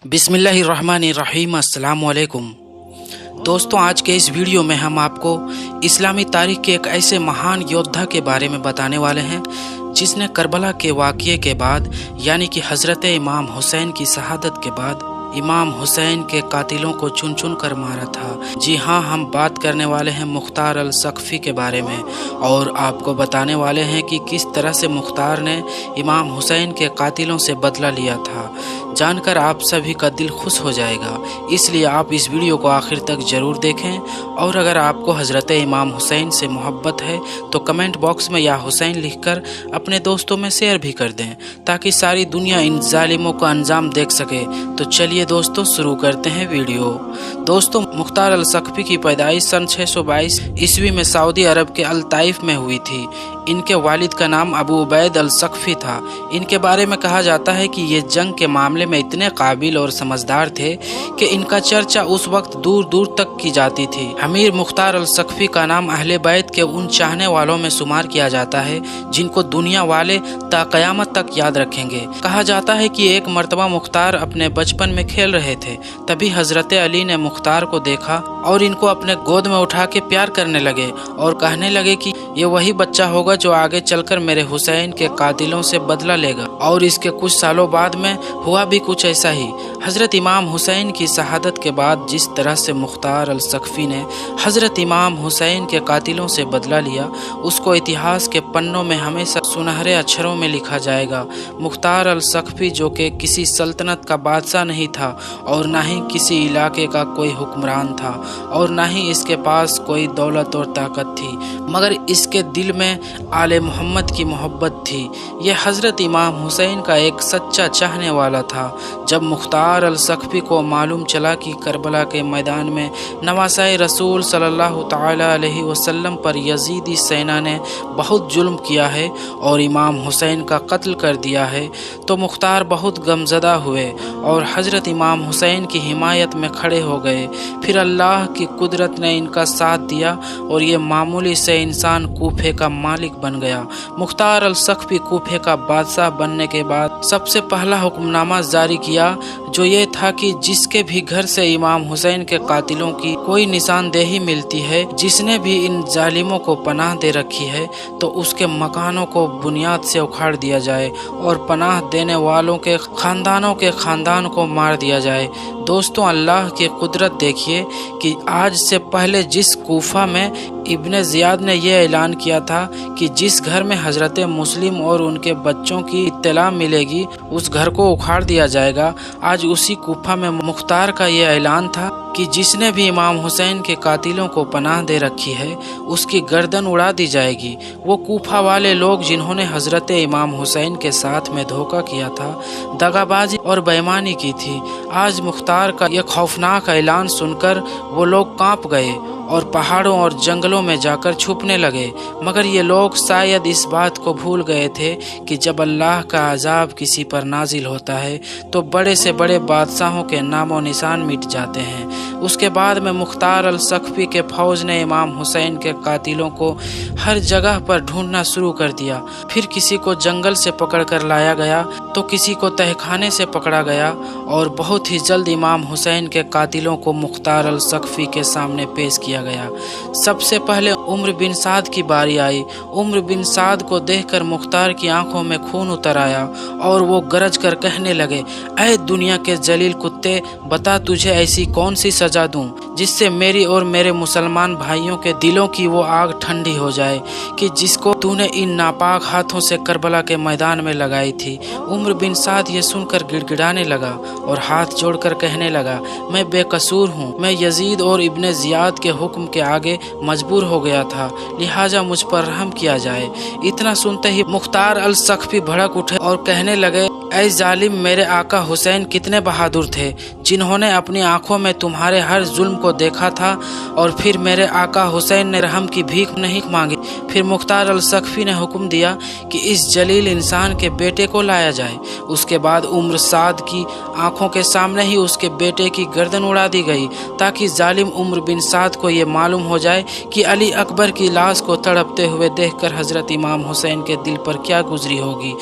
बिस्मिल्लाहिर्रहमानिर्रहीम। अस्सलाम वालेकुम। दोस्तों, आज के इस वीडियो में हम आपको इस्लामी तारीख के एक ऐसे महान योद्धा के बारे में बताने वाले हैं जिसने करबला के वाक़ये के बाद यानी कि हज़रत इमाम हुसैन की शहादत के बाद इमाम हुसैन के कातिलों को चुन चुन कर मारा था। जी हाँ, हम बात करने वाले हैं मुख्तार अल सकफ़ी के बारे में और आपको बताने वाले हैं कि किस तरह से मुख्तार ने इमाम हुसैन के कातिलों से बदला लिया था। जानकर आप सभी का दिल खुश हो जाएगा, इसलिए आप इस वीडियो को आखिर तक ज़रूर देखें। और अगर आपको हज़रत इमाम हुसैन से मोहब्बत है तो कमेंट बॉक्स में या हुसैन लिखकर अपने दोस्तों में शेयर भी कर दें ताकि सारी दुनिया इन जालिमों का अंजाम देख सके। तो चलिए दोस्तों, शुरू करते हैं वीडियो। दोस्तों, मुख्तार अल सकफ़ी की पैदाइश सन 622 ईस्वी में सऊदी अरब के अल ताइफ में हुई थी। इनके वालिद का नाम अबू उबैद अल सकफ़ी था। इनके बारे में कहा जाता है कि ये जंग के मामले में इतने काबिल और समझदार थे कि इनका चर्चा उस वक्त दूर दूर तक की जाती थी। अमीर मुख्तार अल सकफ़ी का नाम अहले बैत के उन चाहने वालों में शुमार किया जाता है जिनको दुनिया वाले ता क़यामत तक याद रखेंगे। कहा जाता है कि एक मर्तबा मुख्तार अपने बचपन में खेल रहे थे, तभी हज़रत अली ने मुख्तार को देखा और इनको अपने गोद में उठा के प्यार करने लगे और कहने लगे कि ये वही बच्चा होगा जो आगे चलकर मेरे हुसैन के कातिलों से बदला लेगा। और इसके कुछ सालों बाद में हुआ भी कुछ ऐसा ही। हज़रत इमाम हुसैन की शहादत के बाद जिस तरह से मुख्तार अल सकफ़ी ने हज़रत इमाम हुसैन के कातिलों से बदला लिया, उसको इतिहास के पन्नों में हमेशा सुनहरे अक्षरों में लिखा जाएगा। मुख्तार अल सकफ़ी जो कि किसी सल्तनत का बादशाह नहीं था और ना ही किसी इलाके का कोई हुक्मरान था और ना ही इसके पास कोई दौलत और ताकत थी, मगर इसके दिल में आले मोहम्मद की मोहब्बत थी। यह हज़रत इमाम हुसैन का एक सच्चा चाहने वाला था। जब मुख्तार अल सकफ़ी को मालूम चला कि करबला के मैदान में नवासाए रसूल सल्लल्लाहु तआला अलैहि वसल्लम पर यजीदी सेना ने बहुत जुल्म किया है और इमाम हुसैन का कत्ल कर दिया है, तो मुख्तार बहुत गमज़दा हुए और हज़रत इमाम हुसैन की हिमायत में खड़े हो गए। फिर अल्लाह की कुदरत ने इनका साथ दिया और ये मामूली से इंसान कूफे का मालिक बन गया। मुख्तार अल सकफ़ी कूफे का बादशाह बनने के बाद सबसे पहला हुक्मनामा जारी किया, जो ये था कि जिसके भी घर से इमाम हुसैन के कातिलों की कोई निशानदेही मिलती है, जिसने भी इन जालिमों को पनाह दे रखी है, तो उसके मकानों को बुनियाद से उखाड़ दिया जाए और पनाह देने वालों के खानदानों के खानदान को मार दिया जाए। दोस्तों, अल्लाह की कुदरत देखिए कि आज से पहले जिस कूफा में इब्ने ज़ियाद ने यह ऐलान किया था कि जिस घर में हज़रत मुस्लिम और उनके बच्चों की इत्तला मिलेगी उस घर को उखाड़ दिया जाएगा, आज उसी कूफा में मुख्तार का यह ऐलान था कि जिसने भी इमाम हुसैन के कातिलों को पनाह दे रखी है उसकी गर्दन उड़ा दी जाएगी। वो कूफा वाले लोग जिन्होंने हज़रत इमाम हुसैन के साथ में धोखा किया था, दगाबाजी और बेईमानी की थी, आज मुख्तार का यह खौफनाक ऐलान सुनकर वो लोग कांप गए और पहाड़ों और जंगलों में जाकर छुपने लगे। मगर ये लोग शायद इस बात को भूल गए थे कि जब अल्लाह का अजाब किसी पर नाजिल होता है तो बड़े से बड़े बादशाहों के नामो निशान मिट जाते हैं। उसके बाद में मुख्तार अल सकफ़ी के फौज ने इमाम हुसैन के कातिलों को हर जगह पर ढूंढना शुरू कर दिया। फिर किसी को जंगल से पकड़ कर लाया गया तो किसी को तहखाने से पकड़ा गया और बहुत ही जल्द इमाम हुसैन के कातिलों को मुख्तार अल सकफ़ी के सामने पेश किया गया। सबसे पहले उम्र बिन साद की बारी आई। उम्र बिन साद को देखकर मुख्तार की आंखों में खून उतर आया और वो गरज कर कहने लगे, ऐ दुनिया के जलील कुत्ते, बता तुझे ऐसी कौन सी सजा दूं जिससे मेरी और मेरे मुसलमान भाइयों के दिलों की वो आग ठंडी हो जाए कि जिसको तूने इन नापाक हाथों से करबला के मैदान में लगाई थी। उम्र बिन साद ये सुनकर गिड़गिड़ाने लगा और हाथ जोड़कर कहने लगा, मैं बेकसूर हूँ, मैं यजीद और इब्ने ज़ियाद के हुक्म के आगे मजबूर हो गया था, लिहाजा मुझ पर रहम किया जाए। इतना सुनते ही मुख्तार अल सकफ़ी भड़क उठे और कहने लगे, ऐ जालिम, मेरे आका हुसैन कितने बहादुर थे, जिन्होंने अपनी आंखों में तुम्हारे हर जुल्म को देखा था और फिर मेरे आका हुसैन ने रहम की भीख नहीं मांगी। फिर मुख्तार अल सकफ़ी ने हुक्म दिया कि इस जलील इंसान के बेटे को लाया जाए। उसके बाद उम्र साद की आंखों के सामने ही उसके बेटे की गर्दन उड़ा दी गई ताकि जालिम उम्र बिन साद को ये मालूम हो जाए कि अली अकबर की लाश को तड़पते हुए देखकर हज़रत इमाम हुसैन के दिल पर क्या गुजरी होगी।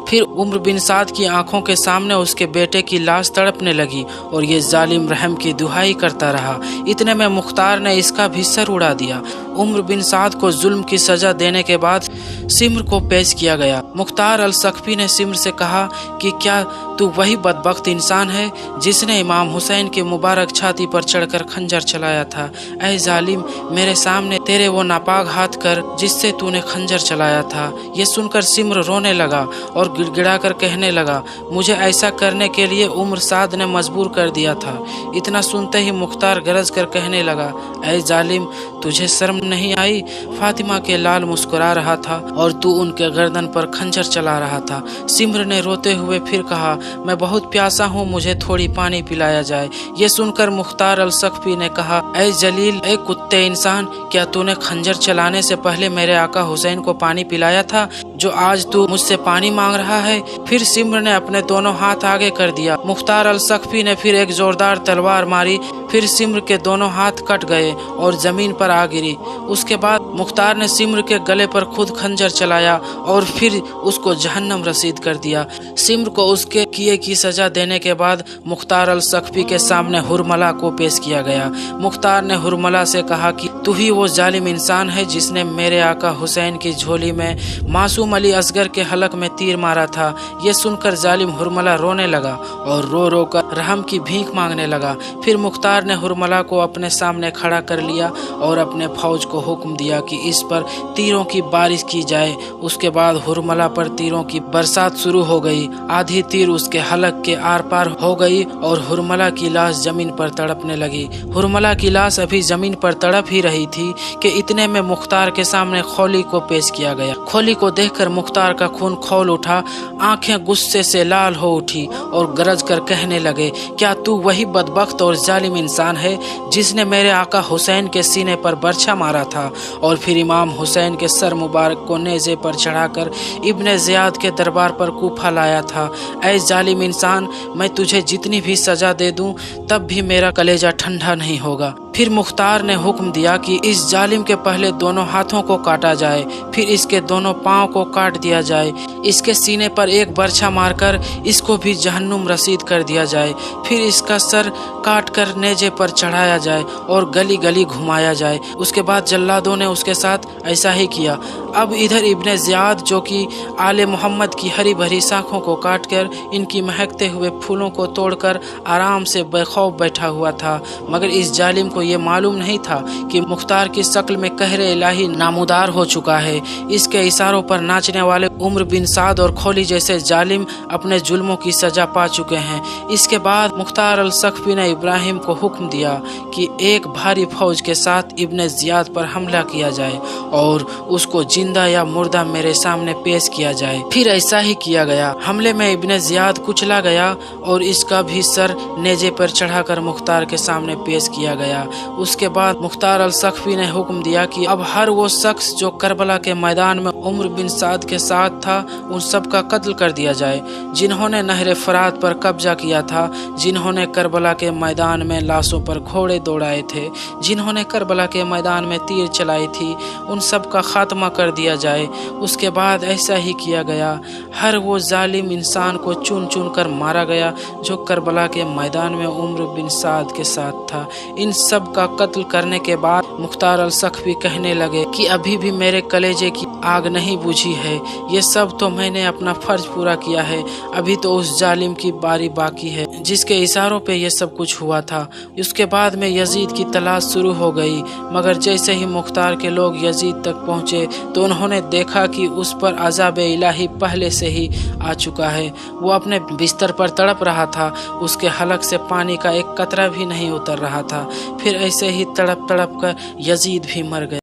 फिर उम्र बिन साद की आंखों के सामने उसके बेटे की लाश तड़पने लगी और ये जालिम रहम की दुहाई करता रहा। इतने में मुख्तार ने इसका भी सर उड़ा दिया। उम्र बिन साद को जुल्म की सजा देने के बाद सिम्र को पेश किया गया। मुख्तार अल सख्फी ने सिम्र से कहा कि क्या तू वही बदबख्त इंसान है जिसने इमाम हुसैन के मुबारक छाती पर चढ़कर खंजर चलाया था? ऐ जालिम, मेरे सामने तेरे वो नापाक हाथ कर जिससे तूने खंजर चलाया था। ये सुनकर सिम्र रोने लगा और गिड़गिड़ा कर कहने लगा, मुझे ऐसा करने के लिए उम्र साद ने मजबूर कर दिया था। इतना सुनते ही मुख्तार गरज कर कहने लगा, ऐ जालिम, तुझे शर्म नहीं आई? फातिमा के लाल मुस्कुरा रहा था और तू उनके गर्दन पर खंजर चला रहा था। सिम्र ने रोते हुए फिर कहा, मैं बहुत प्यासा हूँ, मुझे थोड़ी पानी पिलाया जाए। ये सुनकर मुख्तार अल सख्फी ने कहा, ऐ जलील, ऐ कुत्ते इंसान, क्या तूने खंजर चलाने से पहले मेरे आका हुसैन को पानी पिलाया था जो आज तू मुझसे पानी मांग रहा है? फिर सिम्र ने अपने दोनों हाथ आगे कर दिया। मुख्तार अल सख्फी ने फिर एक जोरदार तलवार मारी। फिर सिम्र के दोनों हाथ कट गए और जमीन पर आ गिरी। उसके बाद मुख्तार ने सिम्र के गले पर खुद खंजर चलाया और फिर उसको जहन्नम रसीद कर दिया। सिम्र को उसके किए की सजा देने के बाद मुख्तार अल सख्फी के सामने हुरमला को पेश किया गया। मुख्तार ने हुरमला से कहा कि तू ही वो जालिम इंसान है जिसने मेरे आका हुसैन की झोली में मासूम अली असगर के हलक में तीर मारा था। ये सुनकर जालिम हुरमला रोने लगा और रो रो कर रहम की भीख मांगने लगा। फिर मुख्तार ने हुरमला को अपने सामने खड़ा कर लिया और अपने फौज को हुक्म दिया कि इस पर तीरों की बारिश की जाए। उसके बाद हुरमला पर तीरों की बरसात शुरू हो गई। आधी तीर उसके हलक के आर पार हो गई और हुरमला की लाश जमीन पर तड़पने लगी। हुरमला की लाश अभी जमीन पर तड़प ही रही थी कि इतने में मुख्तार के सामने खोली को पेश किया गया। खोली को देखकर मुख्तार का खून खौल उठा, आंखें गुस्से से लाल हो उठी और गरज कर कहने लगे, क्या तू वही बदबख्त और जालिम इंसान है जिसने मेरे आका हुसैन के सीने पर बर्छा मारा था और फिर इमाम हुसैन के सर मुबारक को नेज़े पर चढ़ाकर इब्ने ज़ियाद के दरबार पर कूफा लाया था? ऐ जालिम इंसान, मैं तुझे जितनी भी सजा दे दूं तब भी मेरा कलेजा ठंडा नहीं होगा। फिर मुख्तार ने हुक्म दिया कि इस जालिम के पहले दोनों हाथों को काटा जाए, फिर इसके दोनों पांव को काट दिया जाए, इसके सीने पर एक बर्छा मारकर इसको भी जहन्नुम रसीद कर दिया जाए, फिर इसका सर काट कर नेजे पर चढ़ाया जाए और गली गली घुमाया जाए। उसके बाद जल्लादों ने उसके साथ ऐसा ही किया। अब इधर इब्ने ज़ियाद जो कि आले मोहम्मद की हरी भरी शाखों को काटकर इनकी महकते हुए फूलों को तोड़कर आराम से बेखौफ बैठा हुआ था, मगर इस जालिम को ये मालूम नहीं था कि मुख्तार की शक्ल में कहरे इलाही नामुदार हो चुका है। इसके इशारों पर नाचने वाले उम्र बिन साद और खोली जैसे जालिम अपने जुल्मों की सजा पा चुके हैं। इसके बाद मुख्तार अल सख्फी ने इब्राहिम को हुक्म दिया कि एक भारी फौज के साथ इब्ने ज़ियाद पर हमला किया जाए और उसको जिंदा या मुर्दा मेरे सामने पेश किया जाए। फिर ऐसा ही किया गया। हमले में इब्ने ज़ियाद कुचला गया और इसका भी सर नेजे पर चढ़ाकर मुख्तार के सामने पेश किया गया। उसके बाद मुख्तार अल सख्फी ने हुक्म दिया कि अब हर वो शख्स जो करबला के मैदान में उम्र बिन साद के साथ था उन सब का कत्ल कर दिया जाए, जिन्होंने नहर फरात पर कब्जा किया था, जिन्होंने करबला के मैदान में लाशों पर घोड़े दौड़ाए थे, जिन्होंने करबला के मैदान में तीर चलाई थी, उन सब का खात्मा कर दिया जाए। उसके बाद ऐसा ही किया गया। हर वो जालिम इंसान को चुन चुन कर मारा गया जो करबला के मैदान में उम्र बिन साद के साथ था। इन सब का कत्ल करने के बाद मुख्तार अल सख्फी कहने लगे कि अभी भी मेरे कलेजे की आग नहीं बुझी है। ये सब तो मैंने अपना फर्ज पूरा किया है, अभी तो उस जालिम की बारी बाकी है जिसके इशारों पे ये सब कुछ हुआ था। उसके बाद में यजीद की तलाश शुरू हो गई, मगर जैसे ही मुख्तार के लोग यजीद तक पहुँचे तो उन्होंने देखा कि उस पर अज़ाब इलाही पहले से ही आ चुका है। वो अपने बिस्तर पर तड़प रहा था, उसके हलक से पानी का एक कतरा भी नहीं उतर रहा था। फिर ऐसे ही तड़प तड़प कर यजीद भी मर गया।